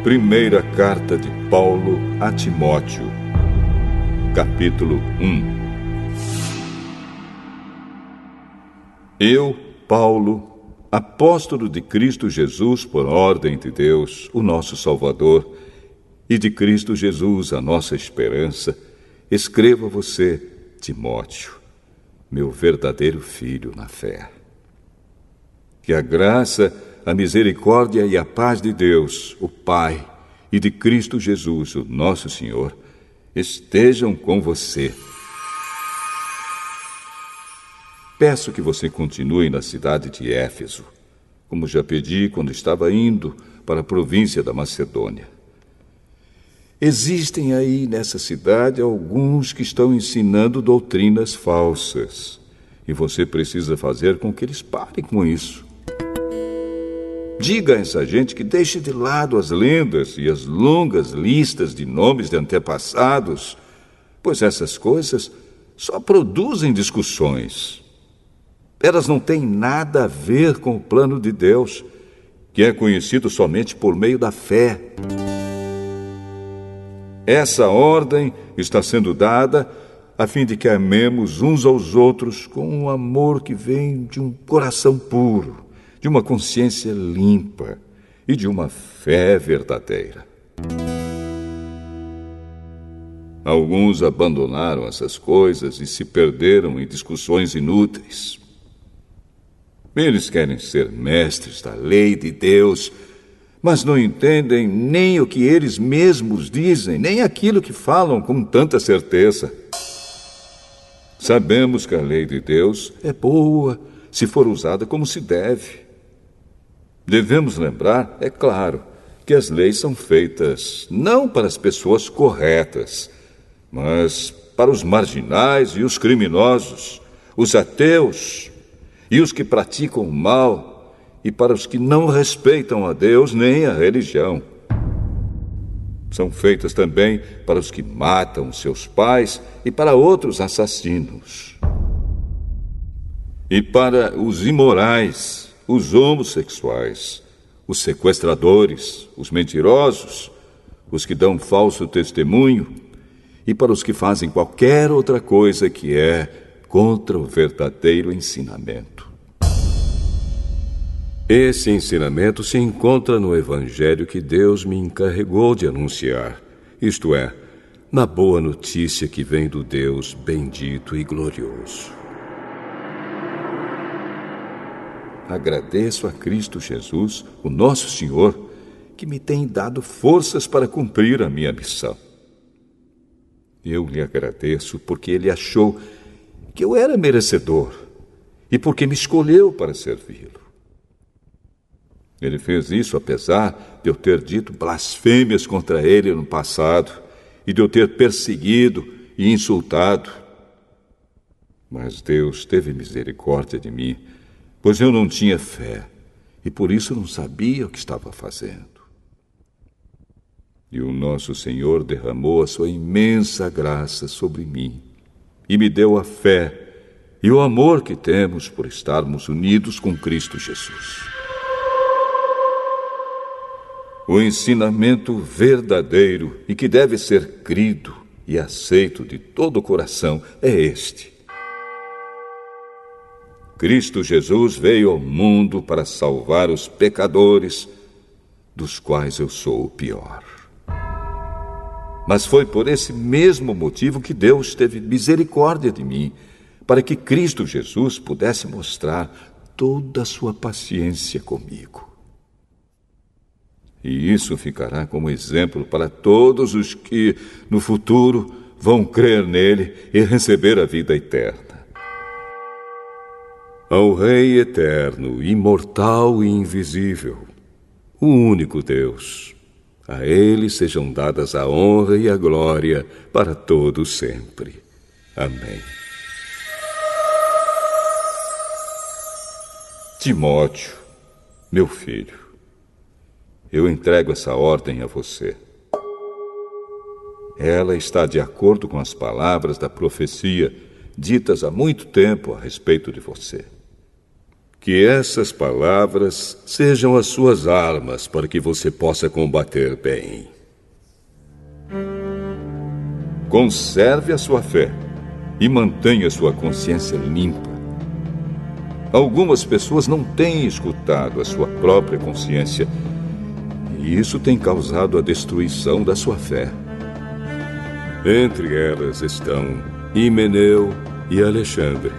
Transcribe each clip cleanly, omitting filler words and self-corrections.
Primeira carta de Paulo a Timóteo, capítulo 1. Eu, Paulo, apóstolo de Cristo Jesus por ordem de Deus, o nosso Salvador, e de Cristo Jesus, a nossa esperança, escrevo a você, Timóteo, meu verdadeiro filho na fé. Que a graça, a misericórdia e a paz de Deus, o Pai, e de Cristo Jesus, o nosso Senhor, estejam com você. Peço que você continue na cidade de Éfeso, como já pedi quando estava indo para a província da Macedônia. Existem aí nessa cidade alguns que estão ensinando doutrinas falsas, e você precisa fazer com que eles parem com isso. Diga a essa gente que deixe de lado as lendas e as longas listas de nomes de antepassados, pois essas coisas só produzem discussões. Elas não têm nada a ver com o plano de Deus, que é conhecido somente por meio da fé. Essa ordem está sendo dada a fim de que amemos uns aos outros com um amor que vem de um coração puro, de uma consciência limpa e de uma fé verdadeira. Alguns abandonaram essas coisas e se perderam em discussões inúteis. Eles querem ser mestres da lei de Deus, mas não entendem nem o que eles mesmos dizem, nem aquilo que falam com tanta certeza. Sabemos que a lei de Deus é boa se for usada como se deve. Devemos lembrar, é claro, que as leis são feitas não para as pessoas corretas, mas para os marginais e os criminosos, os ateus e os que praticam o mal, e para os que não respeitam a Deus nem a religião. São feitas também para os que matam seus pais e para outros assassinos. E para os imorais, os homossexuais, os sequestradores, os mentirosos, os que dão falso testemunho, e para os que fazem qualquer outra coisa que é contra o verdadeiro ensinamento. Esse ensinamento se encontra no Evangelho que Deus me encarregou de anunciar, isto é, na boa notícia que vem do Deus bendito e glorioso. Agradeço a Cristo Jesus, o nosso Senhor, que me tem dado forças para cumprir a minha missão. Eu lhe agradeço porque Ele achou que eu era merecedor e porque me escolheu para servi-lo. Ele fez isso apesar de eu ter dito blasfêmias contra Ele no passado e de eu ter perseguido e insultado. Mas Deus teve misericórdia de mim, pois eu não tinha fé, e por isso não sabia o que estava fazendo. E o nosso Senhor derramou a sua imensa graça sobre mim, e me deu a fé e o amor que temos por estarmos unidos com Cristo Jesus. O ensinamento verdadeiro e que deve ser crido e aceito de todo o coração é este: Cristo Jesus veio ao mundo para salvar os pecadores, dos quais eu sou o pior. Mas foi por esse mesmo motivo que Deus teve misericórdia de mim, para que Cristo Jesus pudesse mostrar toda a sua paciência comigo. E isso ficará como exemplo para todos os que, no futuro, vão crer nele e receber a vida eterna. Ao Rei eterno, imortal e invisível, o único Deus, a Ele sejam dadas a honra e a glória para todos sempre. Amém. Timóteo, meu filho, eu entrego essa ordem a você. Ela está de acordo com as palavras da profecia ditas há muito tempo a respeito de você. Que essas palavras sejam as suas armas para que você possa combater bem. Conserve a sua fé e mantenha sua consciência limpa. Algumas pessoas não têm escutado a sua própria consciência e isso tem causado a destruição da sua fé. Entre elas estão Himeneu e Alexandre,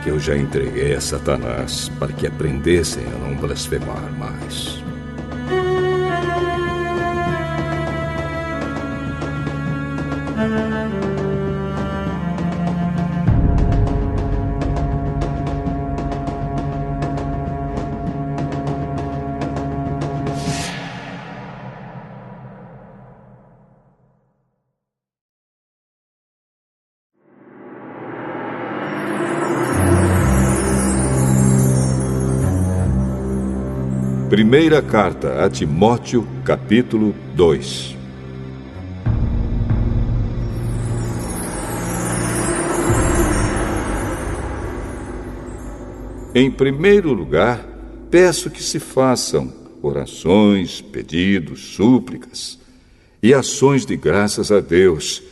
que eu já entreguei a Satanás para que aprendessem a não blasfemar mais. Primeira carta a Timóteo, capítulo 2. Em primeiro lugar, peço que se façam orações, pedidos, súplicas e ações de graças a Deus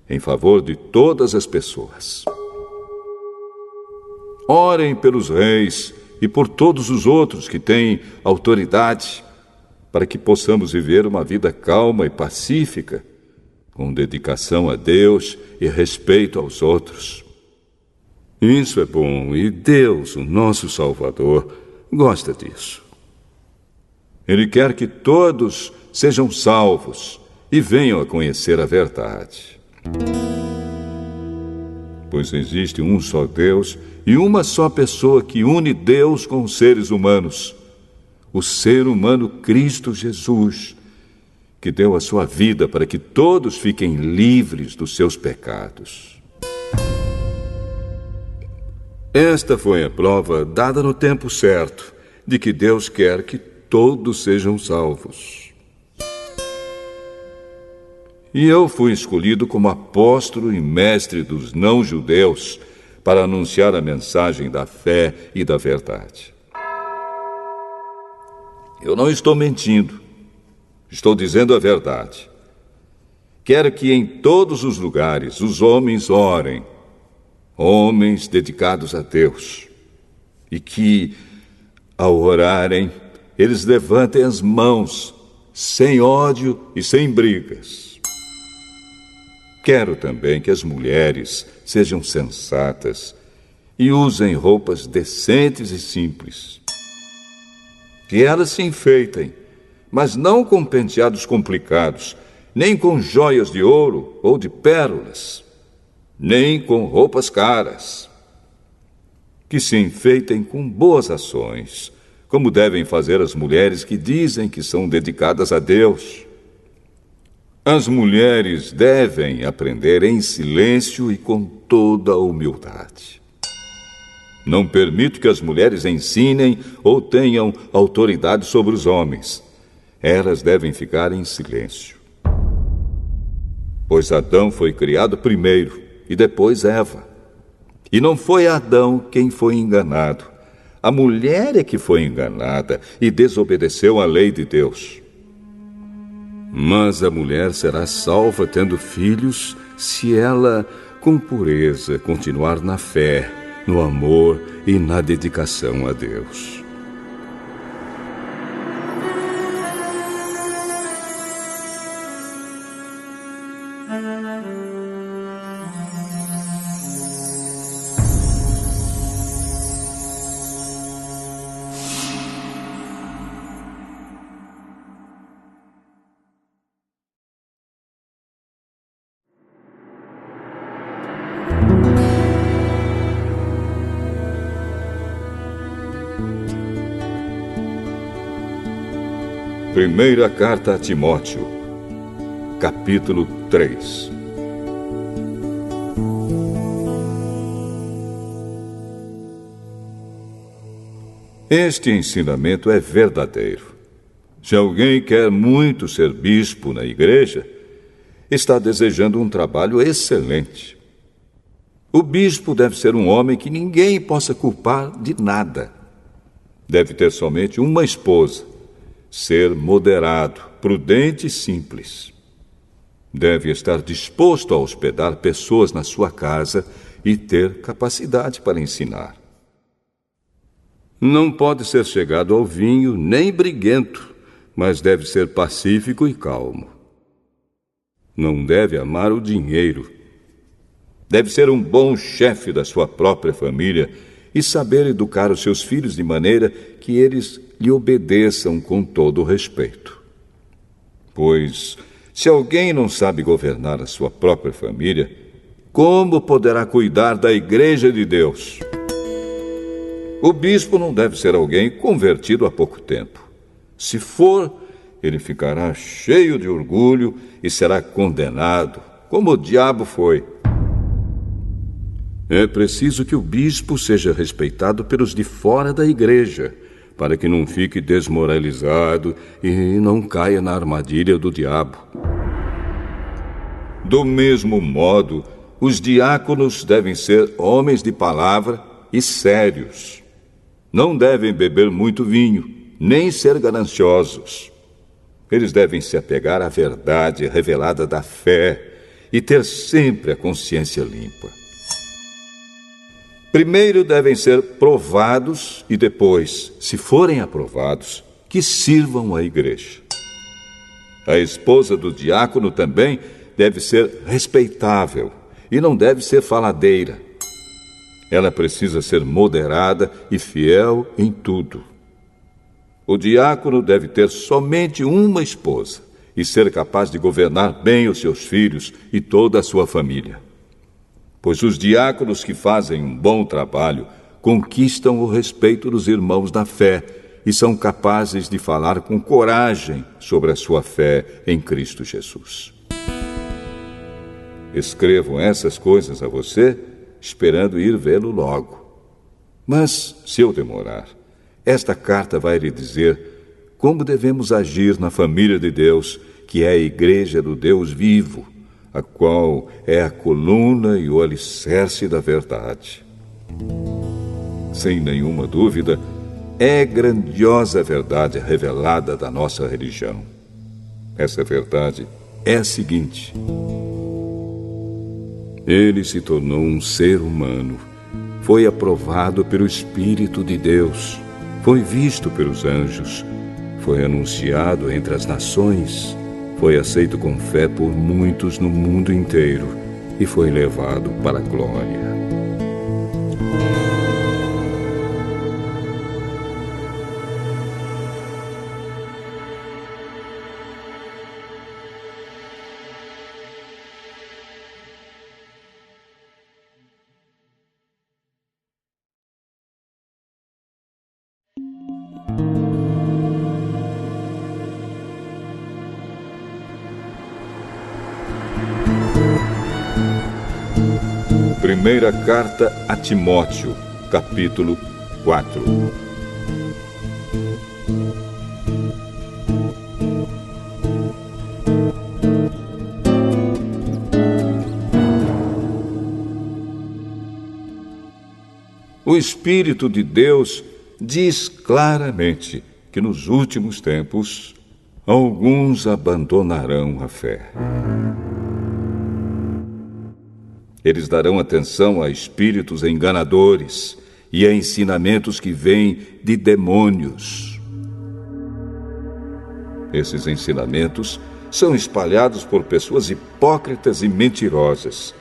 em favor de todas as pessoas. Orem pelos reis e por todos os outros que têm autoridade, para que possamos viver uma vida calma e pacífica, com dedicação a Deus e respeito aos outros. Isso é bom, e Deus, o nosso Salvador, gosta disso. Ele quer que todos sejam salvos e venham a conhecer a verdade. Pois existe um só Deus e uma só pessoa que une Deus com os seres humanos, o ser humano Cristo Jesus, que deu a sua vida para que todos fiquem livres dos seus pecados. Esta foi a prova dada no tempo certo de que Deus quer que todos sejam salvos. E eu fui escolhido como apóstolo e mestre dos não-judeus para anunciar a mensagem da fé e da verdade. Eu não estou mentindo, estou dizendo a verdade. Quero que em todos os lugares os homens orem, homens dedicados a Deus, e que, ao orarem, eles levantem as mãos, sem ódio e sem brigas. Quero também que as mulheres sejam sensatas e usem roupas decentes e simples. Que elas se enfeitem, mas não com penteados complicados, nem com joias de ouro ou de pérolas, nem com roupas caras. Que se enfeitem com boas ações, como devem fazer as mulheres que dizem que são dedicadas a Deus. As mulheres devem aprender em silêncio e com toda a humildade. Não permito que as mulheres ensinem ou tenham autoridade sobre os homens. Elas devem ficar em silêncio. Pois Adão foi criado primeiro e depois Eva. E não foi Adão quem foi enganado. A mulher é que foi enganada e desobedeceu à lei de Deus. Mas a mulher será salva tendo filhos se ela, com pureza, continuar na fé, no amor e na dedicação a Deus. Primeira carta a Timóteo, capítulo 3. Este ensinamento é verdadeiro. Se alguém quer muito ser bispo na igreja, está desejando um trabalho excelente. O bispo deve ser um homem que ninguém possa culpar de nada. Deve ter somente uma esposa, ser moderado, prudente e simples. Deve estar disposto a hospedar pessoas na sua casa e ter capacidade para ensinar. Não pode ser chegado ao vinho nem briguento, mas deve ser pacífico e calmo. Não deve amar o dinheiro. Deve ser um bom chefe da sua própria família e saber educar os seus filhos de maneira que eles lhe obedeçam com todo o respeito. Pois, se alguém não sabe governar a sua própria família, como poderá cuidar da Igreja de Deus? O bispo não deve ser alguém convertido há pouco tempo. Se for, ele ficará cheio de orgulho e será condenado, como o diabo foi. É preciso que o bispo seja respeitado pelos de fora da igreja, para que não fique desmoralizado e não caia na armadilha do diabo. Do mesmo modo, os diáconos devem ser homens de palavra e sérios. Não devem beber muito vinho, nem ser gananciosos. Eles devem se apegar à verdade revelada da fé e ter sempre a consciência limpa. Primeiro devem ser provados e depois, se forem aprovados, que sirvam à igreja. A esposa do diácono também deve ser respeitável e não deve ser faladeira. Ela precisa ser moderada e fiel em tudo. O diácono deve ter somente uma esposa e ser capaz de governar bem os seus filhos e toda a sua família. Pois os diáconos que fazem um bom trabalho conquistam o respeito dos irmãos na fé e são capazes de falar com coragem sobre a sua fé em Cristo Jesus. Escrevo essas coisas a você, esperando ir vê-lo logo. Mas, se eu demorar, esta carta vai lhe dizer como devemos agir na família de Deus, que é a igreja do Deus vivo, a qual é a coluna e o alicerce da verdade. Sem nenhuma dúvida, é grandiosa a verdade revelada da nossa religião. Essa verdade é a seguinte: ele se tornou um ser humano, foi aprovado pelo Espírito de Deus, foi visto pelos anjos, foi anunciado entre as nações, foi aceito com fé por muitos no mundo inteiro e foi levado para a glória. Primeira carta a Timóteo, capítulo 4. O Espírito de Deus diz claramente que nos últimos tempos alguns abandonarão a fé. Eles darão atenção a espíritos enganadores e a ensinamentos que vêm de demônios. Esses ensinamentos são espalhados por pessoas hipócritas e mentirosas,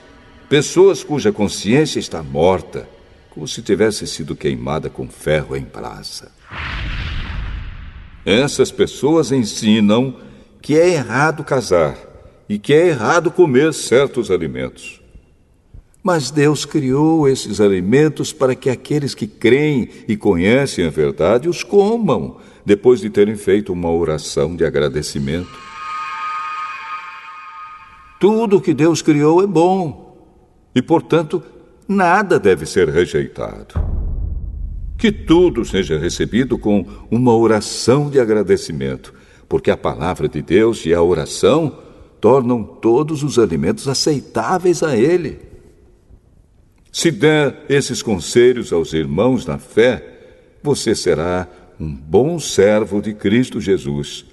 pessoas cuja consciência está morta, como se tivesse sido queimada com ferro em brasa. Essas pessoas ensinam que é errado casar e que é errado comer certos alimentos. Mas Deus criou esses alimentos para que aqueles que creem e conhecem a verdade os comam, depois de terem feito uma oração de agradecimento. Tudo que Deus criou é bom e, portanto, nada deve ser rejeitado. Que tudo seja recebido com uma oração de agradecimento, porque a palavra de Deus e a oração tornam todos os alimentos aceitáveis a Ele. Se der esses conselhos aos irmãos na fé, você será um bom servo de Cristo Jesus,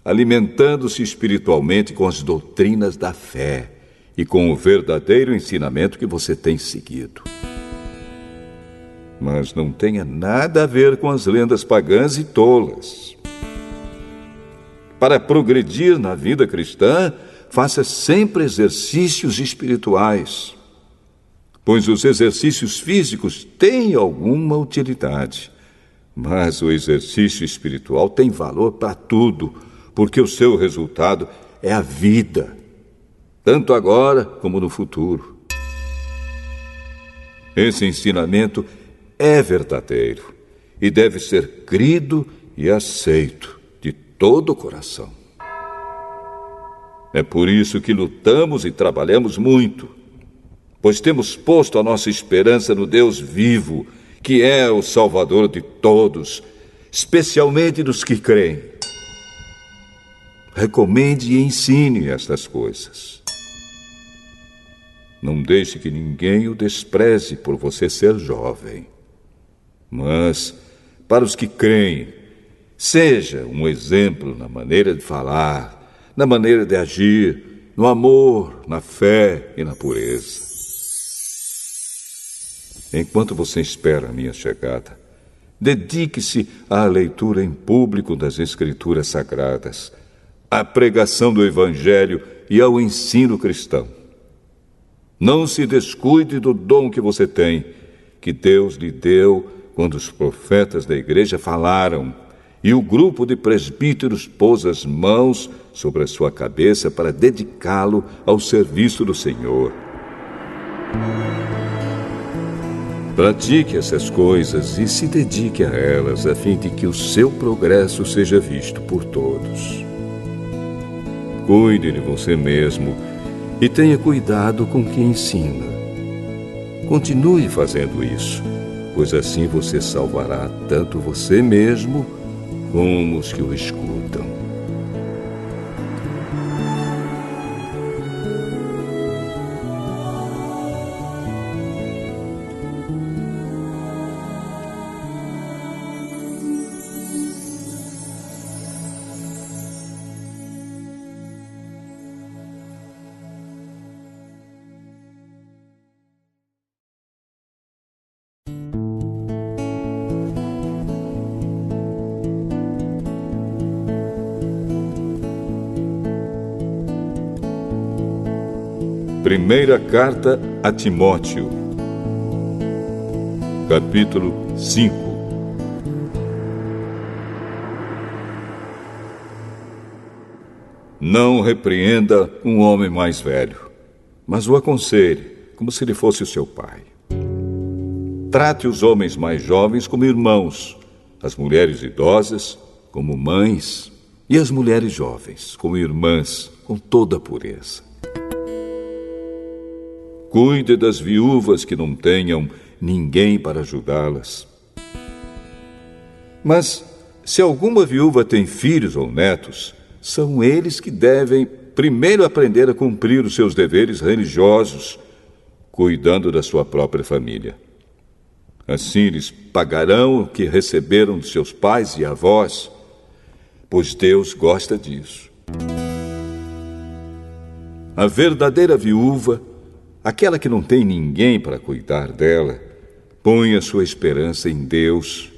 alimentando-se espiritualmente com as doutrinas da fé e com o verdadeiro ensinamento que você tem seguido. Mas não tenha nada a ver com as lendas pagãs e tolas. Para progredir na vida cristã, faça sempre exercícios espirituais, pois os exercícios físicos têm alguma utilidade, mas o exercício espiritual tem valor para tudo, porque o seu resultado é a vida, tanto agora como no futuro. Esse ensinamento é verdadeiro e deve ser crido e aceito de todo o coração. É por isso que lutamos e trabalhamos muito, pois temos posto a nossa esperança no Deus vivo, que é o Salvador de todos, especialmente dos que creem. Recomende e ensine estas coisas. Não deixe que ninguém o despreze por você ser jovem. Mas, para os que creem, seja um exemplo na maneira de falar, na maneira de agir, no amor, na fé e na pureza. Enquanto você espera a minha chegada, dedique-se à leitura em público das Escrituras Sagradas, à pregação do Evangelho e ao ensino cristão. Não se descuide do dom que você tem, que Deus lhe deu quando os profetas da igreja falaram e o grupo de presbíteros pôs as mãos sobre a sua cabeça para dedicá-lo ao serviço do Senhor. Pratique essas coisas e se dedique a elas, a fim de que o seu progresso seja visto por todos. Cuide de você mesmo e tenha cuidado com quem ensina. Continue fazendo isso, pois assim você salvará tanto você mesmo como os que o escutam. Primeira carta a Timóteo, capítulo 5. Não repreenda um homem mais velho, mas o aconselhe, como se ele fosse o seu pai. Trate os homens mais jovens como irmãos, as mulheres idosas como mães e as mulheres jovens como irmãs, com toda a pureza. Cuide das viúvas que não tenham ninguém para ajudá-las. Mas, se alguma viúva tem filhos ou netos, são eles que devem primeiro aprender a cumprir os seus deveres religiosos, cuidando da sua própria família. Assim eles pagarão o que receberam de seus pais e avós, pois Deus gosta disso. A verdadeira viúva, aquela que não tem ninguém para cuidar dela, põe a sua esperança em Deus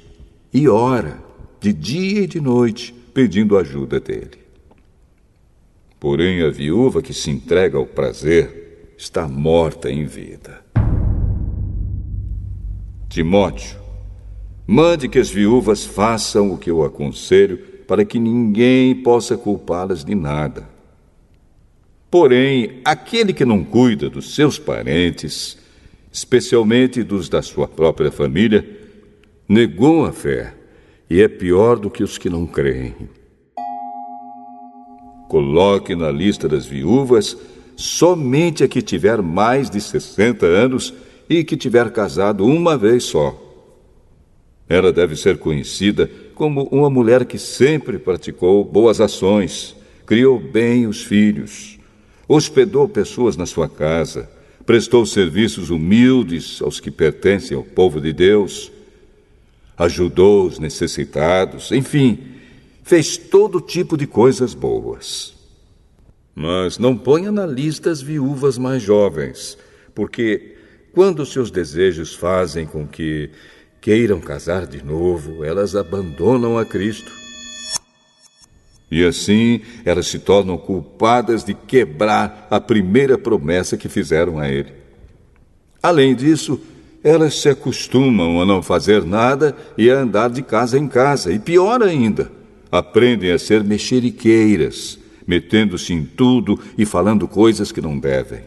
e ora de dia e de noite, pedindo ajuda dele. Porém, a viúva que se entrega ao prazer está morta em vida. Timóteo, mande que as viúvas façam o que eu aconselho, para que ninguém possa culpá-las de nada. Porém, aquele que não cuida dos seus parentes, especialmente dos da sua própria família, negou a fé e é pior do que os que não creem. Coloque na lista das viúvas somente a que tiver mais de 60 anos e que tiver casado uma vez só. Ela deve ser conhecida como uma mulher que sempre praticou boas ações, criou bem os filhos, hospedou pessoas na sua casa, prestou serviços humildes aos que pertencem ao povo de Deus, ajudou os necessitados, enfim, fez todo tipo de coisas boas. Mas não ponha na lista as viúvas mais jovens, porque quando seus desejos fazem com que queiram casar de novo, elas abandonam a Cristo. E assim elas se tornam culpadas de quebrar a primeira promessa que fizeram a Ele. Além disso, elas se acostumam a não fazer nada e a andar de casa em casa. E pior ainda, aprendem a ser mexeriqueiras, metendo-se em tudo e falando coisas que não devem.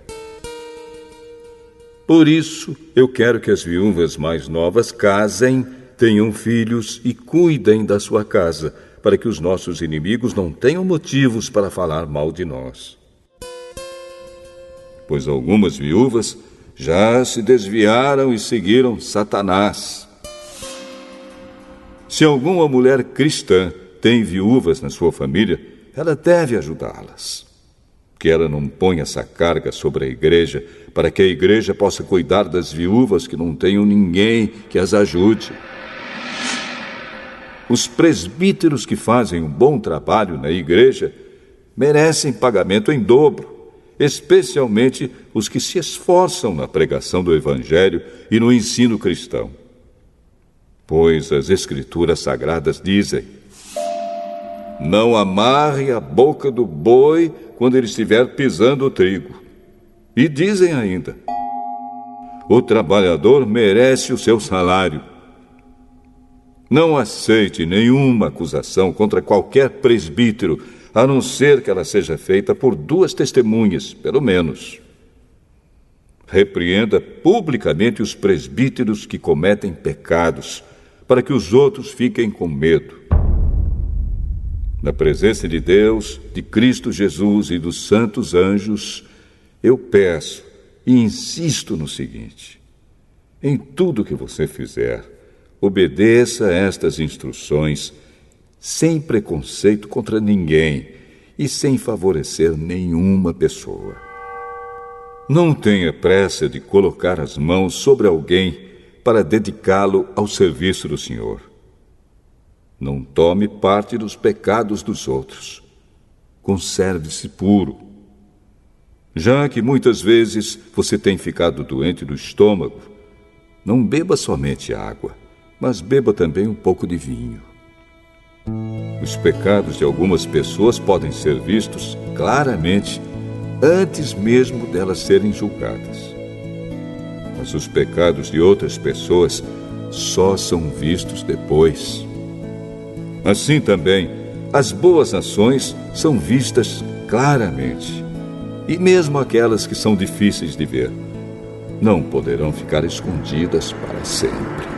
Por isso, eu quero que as viúvas mais novas casem, tenham filhos e cuidem da sua casa, para que os nossos inimigos não tenham motivos para falar mal de nós. Pois algumas viúvas já se desviaram e seguiram Satanás. Se alguma mulher cristã tem viúvas na sua família, ela deve ajudá-las. Que ela não ponha essa carga sobre a igreja, para que a igreja possa cuidar das viúvas que não tenham ninguém que as ajude. Os presbíteros que fazem um bom trabalho na igreja merecem pagamento em dobro, especialmente os que se esforçam na pregação do Evangelho e no ensino cristão. Pois as Escrituras Sagradas dizem: não amarre a boca do boi quando ele estiver pisando o trigo. E dizem ainda: o trabalhador merece o seu salário. Não aceite nenhuma acusação contra qualquer presbítero, a não ser que ela seja feita por 2 testemunhas, pelo menos. Repreenda publicamente os presbíteros que cometem pecados, para que os outros fiquem com medo. Na presença de Deus, de Cristo Jesus e dos santos anjos, eu peço e insisto no seguinte: em tudo que você fizer, obedeça a estas instruções, sem preconceito contra ninguém e sem favorecer nenhuma pessoa. Não tenha pressa de colocar as mãos sobre alguém para dedicá-lo ao serviço do Senhor. Não tome parte dos pecados dos outros. Conserve-se puro. Já que muitas vezes você tem ficado doente do estômago, não beba somente água, mas beba também um pouco de vinho. Os pecados de algumas pessoas podem ser vistos claramente antes mesmo delas serem julgadas. Mas os pecados de outras pessoas só são vistos depois. Assim também, as boas ações são vistas claramente. E mesmo aquelas que são difíceis de ver, não poderão ficar escondidas para sempre.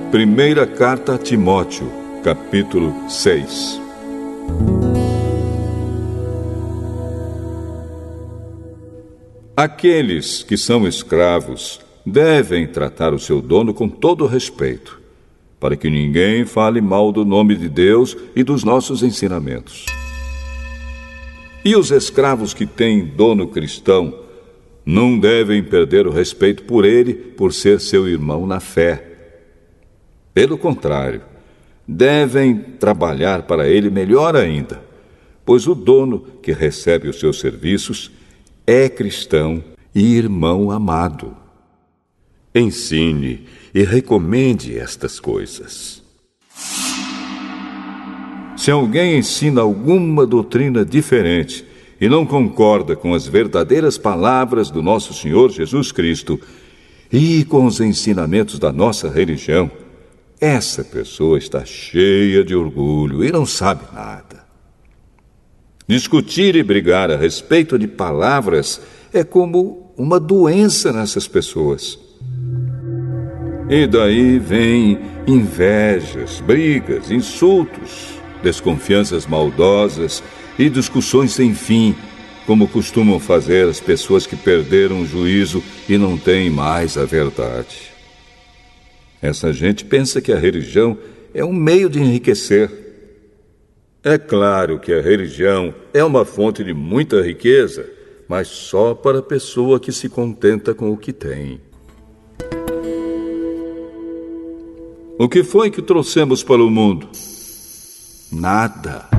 Primeira Carta a Timóteo, capítulo 6. Aqueles que são escravos devem tratar o seu dono com todo respeito, para que ninguém fale mal do nome de Deus e dos nossos ensinamentos. E os escravos que têm dono cristão não devem perder o respeito por ele, por ser seu irmão na fé. Pelo contrário, devem trabalhar para ele melhor ainda, pois o dono que recebe os seus serviços é cristão e irmão amado. Ensine e recomende estas coisas. Se alguém ensina alguma doutrina diferente e não concorda com as verdadeiras palavras do nosso Senhor Jesus Cristo e com os ensinamentos da nossa religião, essa pessoa está cheia de orgulho e não sabe nada. Discutir e brigar a respeito de palavras é como uma doença nessas pessoas. E daí vem invejas, brigas, insultos, desconfianças maldosas e discussões sem fim, como costumam fazer as pessoas que perderam o juízo e não têm mais a verdade. Essa gente pensa que a religião é um meio de enriquecer. É claro que a religião é uma fonte de muita riqueza, mas só para a pessoa que se contenta com o que tem. O que foi que trouxemos para o mundo? Nada.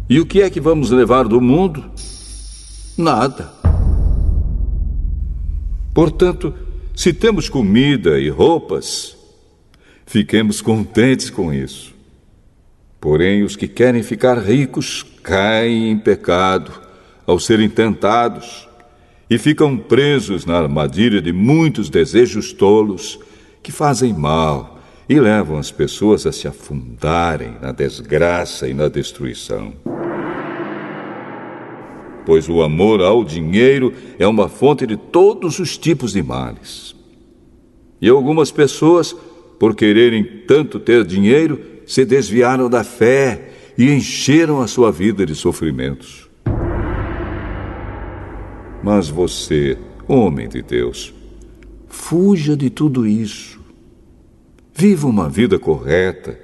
E o que é que vamos levar do mundo? Nada. Portanto, se temos comida e roupas, fiquemos contentes com isso. Porém, os que querem ficar ricos caem em pecado ao serem tentados e ficam presos na armadilha de muitos desejos tolos que fazem mal e levam as pessoas a se afundarem na desgraça e na destruição. Pois o amor ao dinheiro é uma fonte de todos os tipos de males. E algumas pessoas, por quererem tanto ter dinheiro, se desviaram da fé e encheram a sua vida de sofrimentos. Mas você, homem de Deus, fuja de tudo isso. Viva uma vida correta,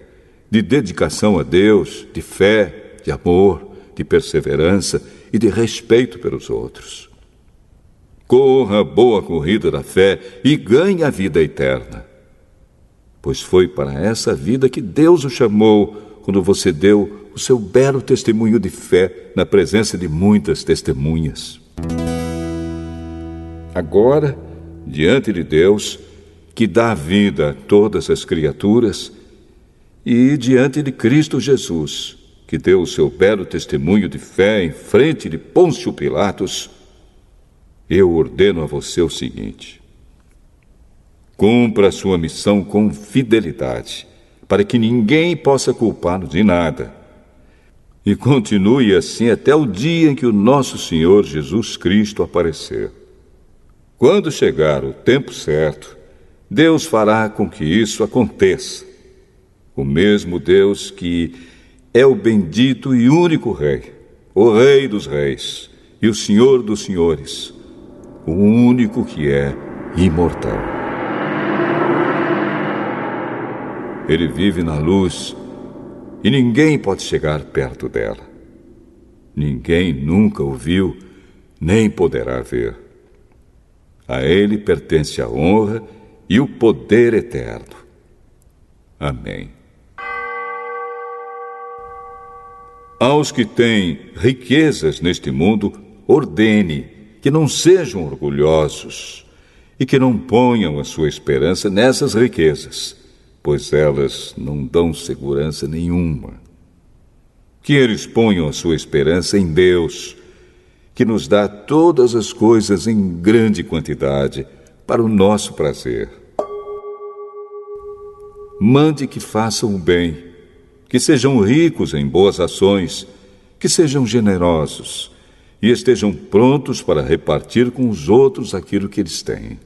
de dedicação a Deus, de fé, de amor, de perseverança e de respeito pelos outros. Corra a boa corrida da fé e ganhe a vida eterna. Pois foi para essa vida que Deus o chamou quando você deu o seu belo testemunho de fé na presença de muitas testemunhas. Agora, diante de Deus, que dá vida a todas as criaturas, e diante de Cristo Jesus, que deu o seu belo testemunho de fé em frente de Pôncio Pilatos, eu ordeno a você o seguinte: cumpra a sua missão com fidelidade, para que ninguém possa culpá-lo de nada. E continue assim até o dia em que o nosso Senhor Jesus Cristo aparecer. Quando chegar o tempo certo, Deus fará com que isso aconteça. O mesmo Deus que é o bendito e único Rei, o Rei dos Reis e o Senhor dos Senhores, o único que é imortal. Ele vive na luz e ninguém pode chegar perto dela. Ninguém nunca o viu, nem poderá ver. A ele pertence a honra e o poder eterno. Amém. Aos que têm riquezas neste mundo, ordene que não sejam orgulhosos e que não ponham a sua esperança nessas riquezas, pois elas não dão segurança nenhuma. Que eles ponham a sua esperança em Deus, que nos dá todas as coisas em grande quantidade para o nosso prazer. Mande que façam o bem, que sejam ricos em boas ações, que sejam generosos e estejam prontos para repartir com os outros aquilo que eles têm.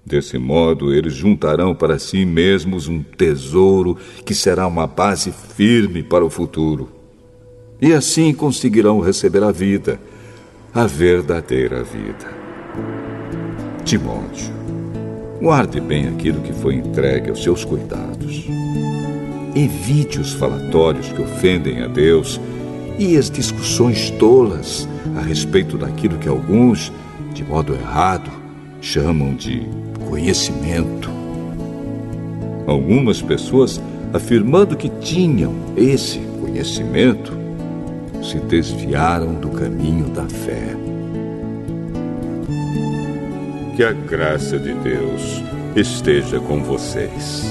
Desse modo, eles juntarão para si mesmos um tesouro que será uma base firme para o futuro. E assim conseguirão receber a vida, a verdadeira vida. Timóteo, guarde bem aquilo que foi entregue aos seus cuidados. Evite os falatórios que ofendem a Deus e as discussões tolas a respeito daquilo que alguns, de modo errado, chamam de conhecimento. Algumas pessoas, afirmando que tinham esse conhecimento, se desviaram do caminho da fé. Que a graça de Deus esteja com vocês.